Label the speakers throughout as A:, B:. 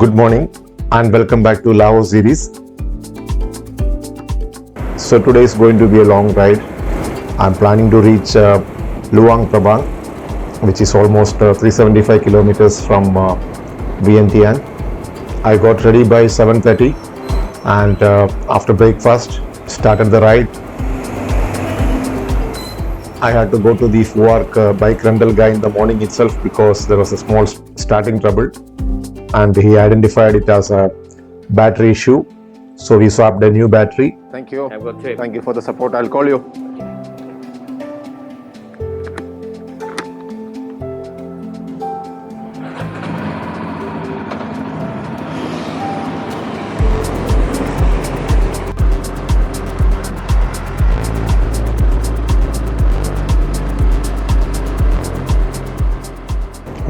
A: Good morning and welcome back to Laos series. So today is going to be a long ride. I'm planning to reach Luang Prabang, which is almost 375 kilometers from Vientiane. I got ready by 7:30 and after breakfast started the ride. I had to go to the FUARC bike rental guy in the morning itself because there was a small starting trouble and he identified it as a battery issue. So we swapped a new battery.
B: Thank you.
C: Have a good trip.
B: Thank you for the support. I'll call you.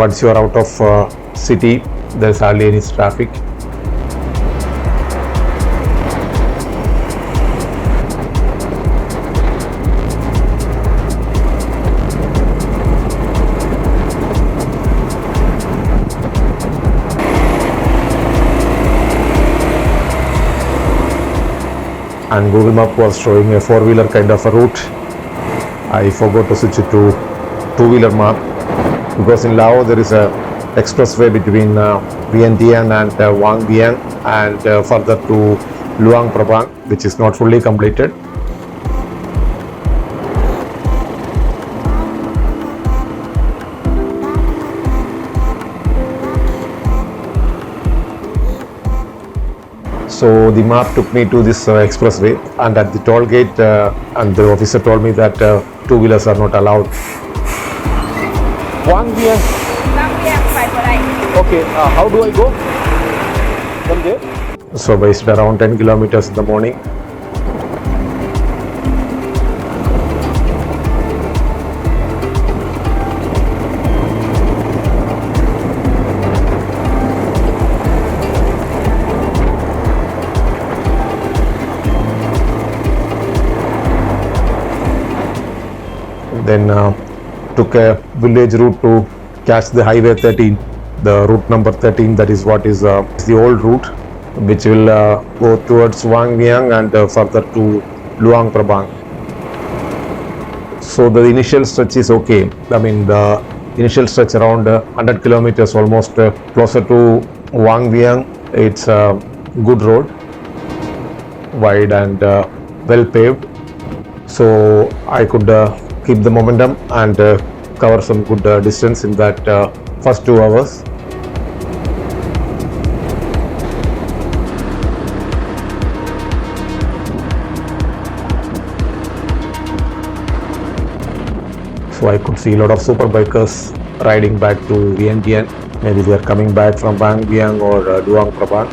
A: Once you are out of city, there's hardly any traffic. And Google Map was showing a four-wheeler kind of a route. I forgot to switch it to two-wheeler map because in Laos there is a expressway between Vientiane and Luang Prabang and further to Luang Prabang, which is not fully completed. So the map took me to this expressway, and at the toll gate and the officer told me that two-wheelers are not allowed.
B: Luang Prabang. Okay, how do I go from there?
A: So based around 10 kilometers in the morning. Then took a village route to catch the highway 13, the route number 13. That is what is the old route, which will go towards Luang Prabang and further to Luang Prabang. So the initial stretch is okay. I mean the initial stretch around 100 kilometers, almost closer to Luang Prabang. It's a good road, wide and well paved. So I could keep the momentum and cover some good distance in that first 2 hours. So I could see a lot of super bikers riding back to Vientiane. Maybe they are coming back from Luang Prabang or Luang Prabang.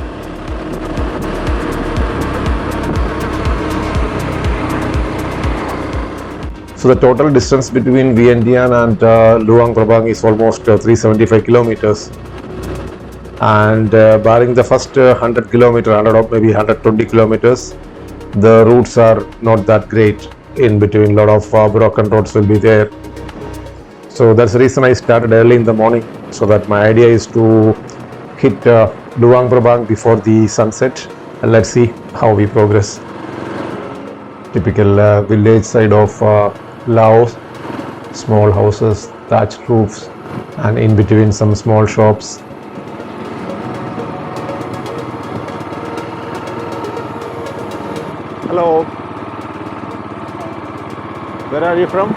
A: So the total distance between Vientiane and Luang Prabang is almost 375 kilometers. And barring the first 100 kilometers, 100 or maybe 120 kilometers, the routes are not that great. In between, a lot of broken roads will be there. So that's the reason I started early in the morning, so that my idea is to hit Luang Prabang before the sunset, and let's see how we progress. Typical village side of Laos, small houses, thatched roofs, and in between some small shops.
B: Hello. Where are you from?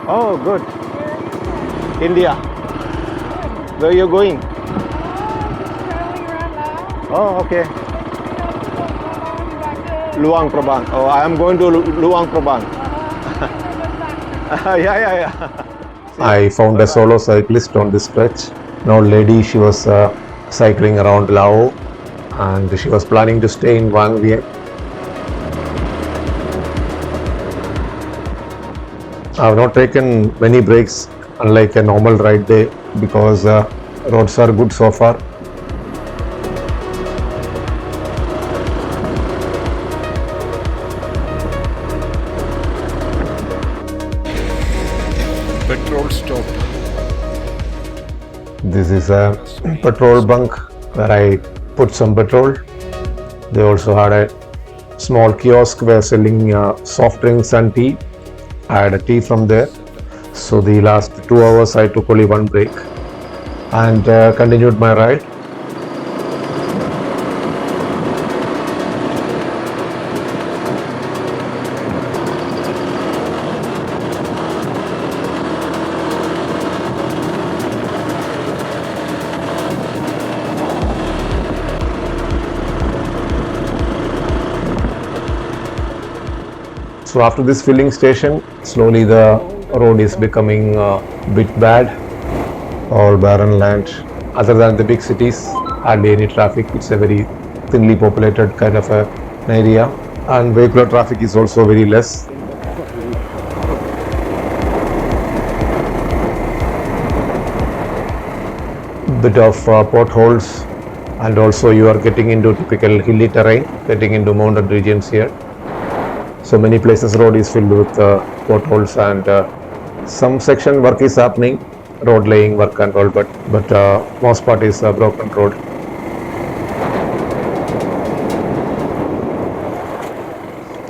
B: Oh, good. India. Where are you going? Oh, okay. Luang Prabang. Oh, I am going to Luang Prabang. yeah.
A: I found a solo cyclist on this stretch. An old lady, she was cycling around Laos and she was planning to stay in Luang Prabang. I have not taken many breaks unlike a normal ride day because roads are good so far.
B: Petrol stop.
A: This is a petrol bunk where I put some petrol. They also had a small kiosk where selling soft drinks and tea. I had a tea from there. So the last 2 hours I took only one break and continued my ride. So after this filling station, slowly the road is becoming a bit bad. All barren land. Other than the big cities, hardly any traffic. It's a very thinly populated kind of an area, and vehicular traffic is also very less. Bit of potholes, and also you are getting into typical hilly terrain, getting into mountain regions here. So many places road is filled with potholes, and some section work is happening, road laying work and all, but most part is a broken road.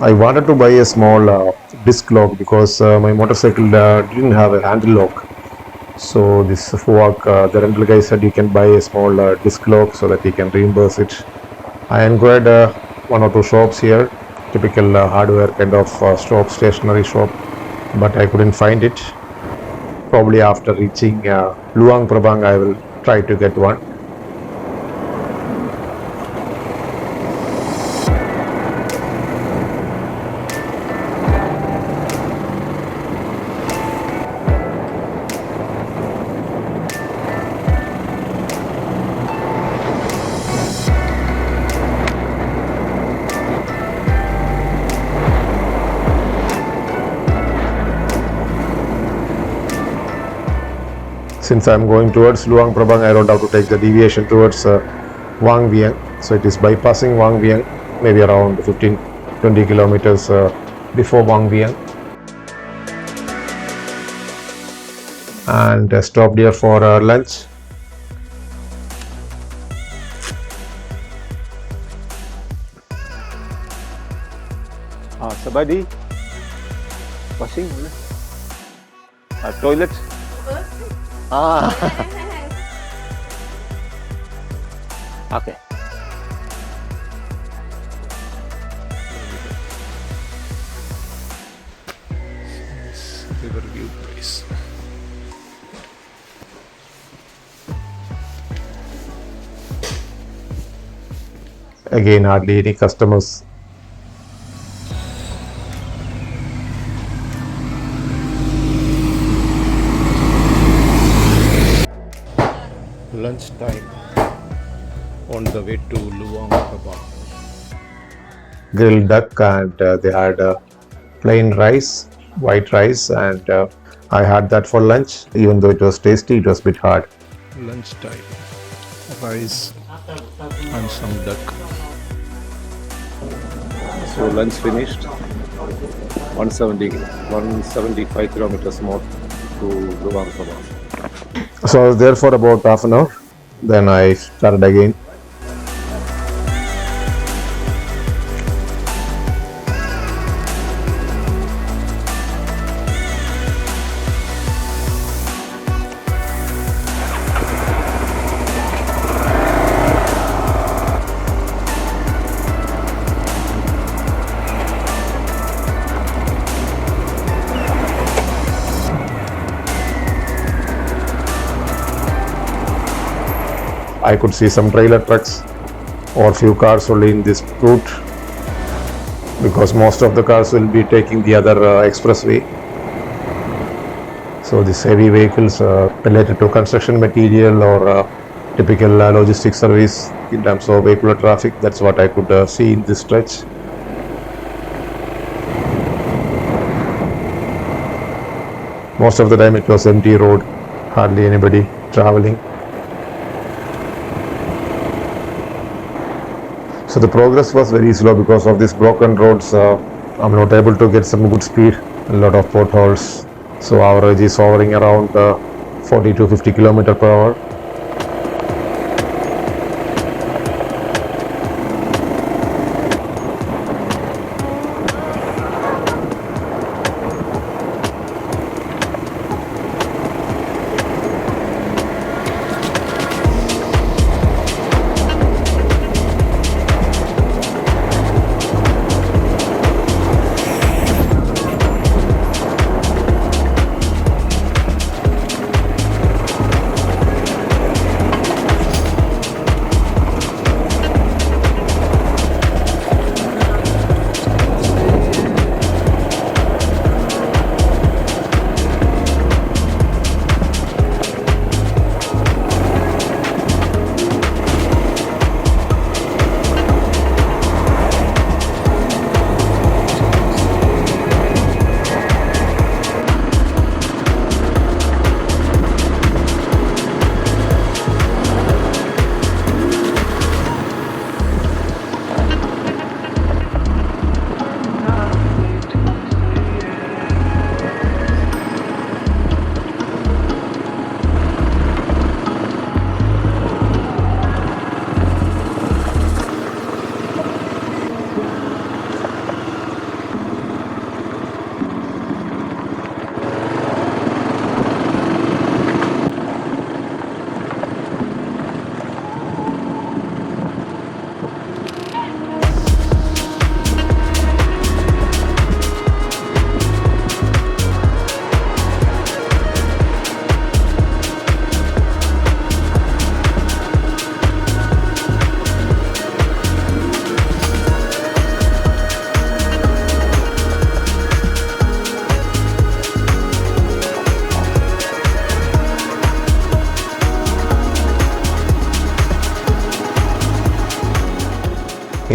A: I wanted to buy a small disc lock because my motorcycle didn't have a handle lock. So this FUAC, the rental guy said you can buy a small disc lock so that he can reimburse it. I inquired one or two shops here, typical hardware kind of shop, stationery shop, but I couldn't find it. Probably after reaching Luang Prabang I will try to get one. Since I am going towards Luang Prabang, I don't have to take the deviation towards Vang Vieng. So it is bypassing Vang Vieng, maybe around 15-20 kilometers before Vang Vieng. And stopped here for lunch.
B: Somebody washing toilet. Okay.
C: Riverview place.
A: Again, hardly any customers.
C: Lunch time on the way to Luang Prabang.
A: Grilled duck, and they had plain rice, white rice, and I had that for lunch. Even though it was tasty, it was a bit hard.
C: Lunch time. Rice and some duck.
B: So lunch finished. 175 kilometers more to Luang Prabang.
A: So I was there for about half an hour. Then I started again. I could see some trailer trucks or few cars only in this route, because most of the cars will be taking the other expressway. So these heavy vehicles related to construction material or typical logistics service in terms of vehicular traffic, that's what I could see in this stretch. Most of the time it was empty road, hardly anybody traveling. So the progress was very slow because of these broken roads. I'm not able to get some good speed, a lot of potholes. So average is hovering around 40 to 50 km per hour.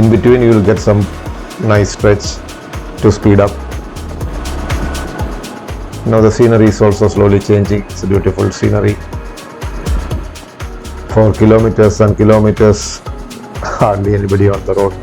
A: in between you will get some nice stretch to speed up. Now the scenery is also slowly changing. It's a beautiful scenery. For kilometers and kilometers, hardly anybody on the road.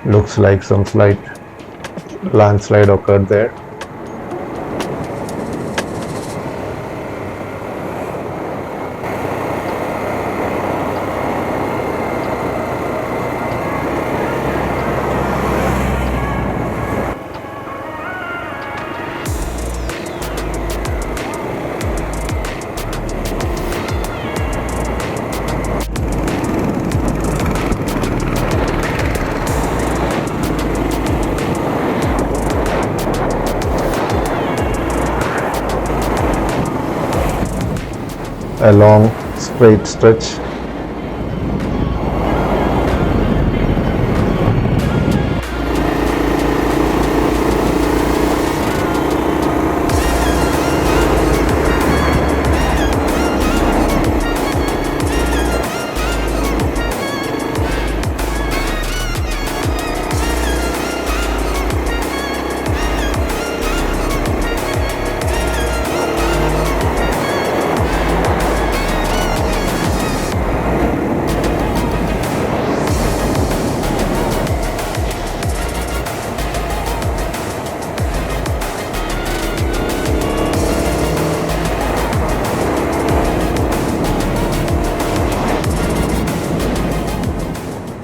A: Looks like some slight landslide occurred there. A long straight stretch.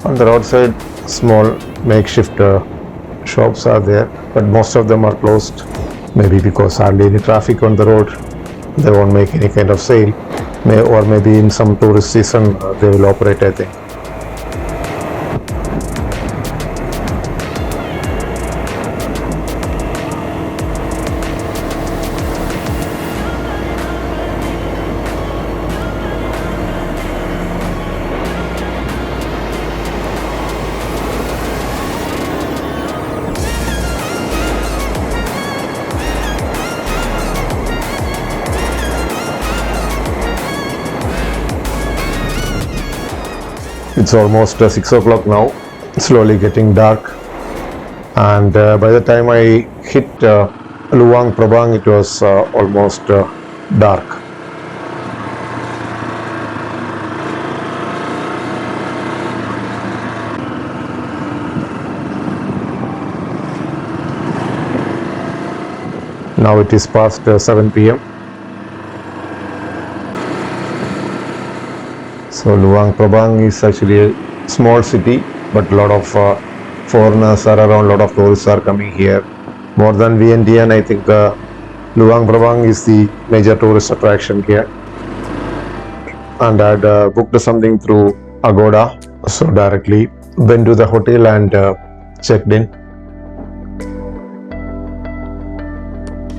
A: On the roadside, small makeshift shops are there, but most of them are closed. Maybe because hardly any traffic on the road, they won't make any kind of sale. Or maybe in some tourist season they will operate, I think. It's almost 6 o'clock now, slowly getting dark, and by the time I hit Luang Prabang it was almost dark. Now it is past 7 p.m. So Luang Prabang is actually a small city, but a lot of foreigners are around, a lot of tourists are coming here. More than Vientiane, I think Luang Prabang is the major tourist attraction here. And I had booked something through Agoda, so directly went to the hotel and checked in.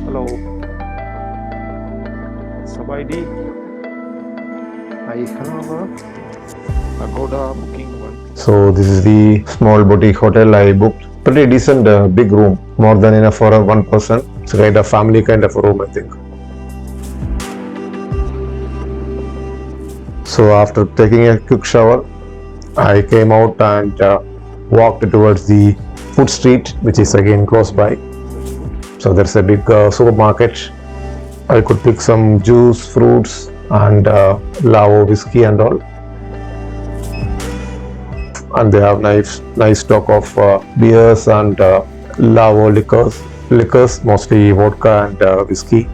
B: Hello. Sub ID. I have a Agoda booking one.
A: So this is the small boutique hotel I booked. Pretty decent, big room, more than enough for one person. It's kind of family kind of a room, I think. So after taking a quick shower, I came out and walked towards the food street, which is again close by. So there's a big supermarket. I could pick some juice, fruits, and Laos whiskey and all. And they have nice stock of beers and Laos liquors, mostly vodka and whiskey.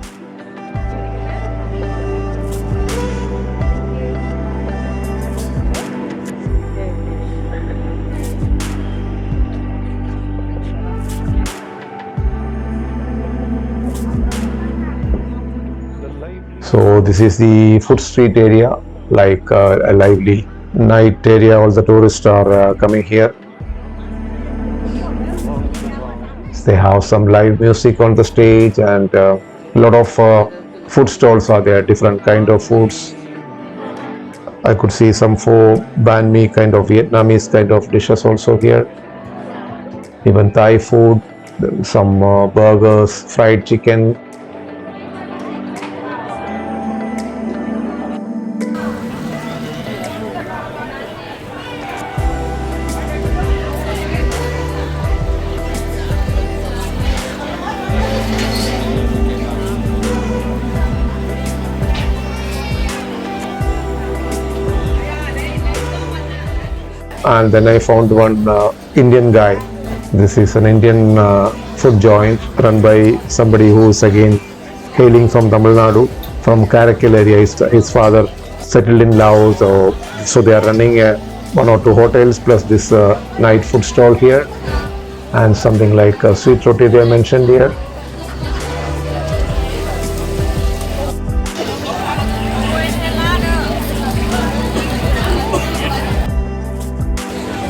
A: So this is the food street area, like a lively night area. All the tourists are coming here. They have some live music on the stage, and a lot of food stalls are there, different kind of foods. I could see some pho, banh mi kind of Vietnamese kind of dishes also here. Even Thai food, some burgers, fried chicken. And then I found one Indian guy. This is an Indian food joint run by somebody who is again hailing from Tamil Nadu, from Karakil area. His father settled in Laos, so they are running one or two hotels plus this night food stall here, and something like sweet roti they mentioned here.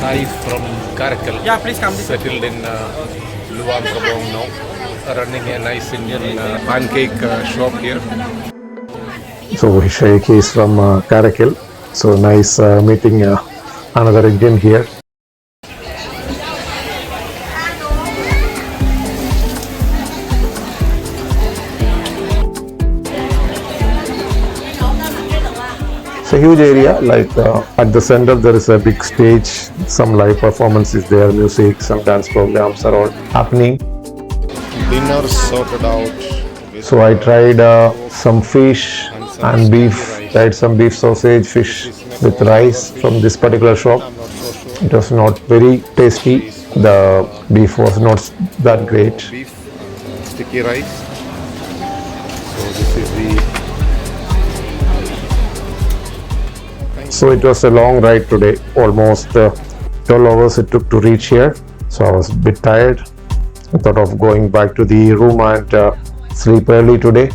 C: Thai from Karakal.
D: Yeah, please come.
C: Settled in Luang Prabang now. Running a nice Indian pancake shop here.
A: So Sheikh is from Karakil. So nice meeting another Indian here. It's a huge area, like at the center there is a big stage, some live performance is there, music, some dance programs are all happening.
C: Dinner sorted out.
A: So I tried some fish and beef, tried some beef sausage, fish with rice from this particular shop. It was not very tasty, the beef was not that great.
C: Beef, sticky rice. So this is the.
A: So it was a long ride today, almost 12 hours it took to reach here. So I was a bit tired. I thought of going back to the room and sleep early today.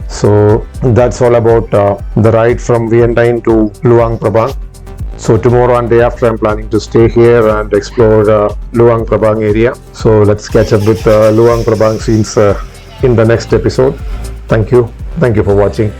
A: So that's all about the ride from Vientiane to Luang Prabang. So tomorrow and day after I'm planning to stay here and explore Luang Prabang area. So let's catch up with Luang Prabang scenes in the next episode. Thank you for watching.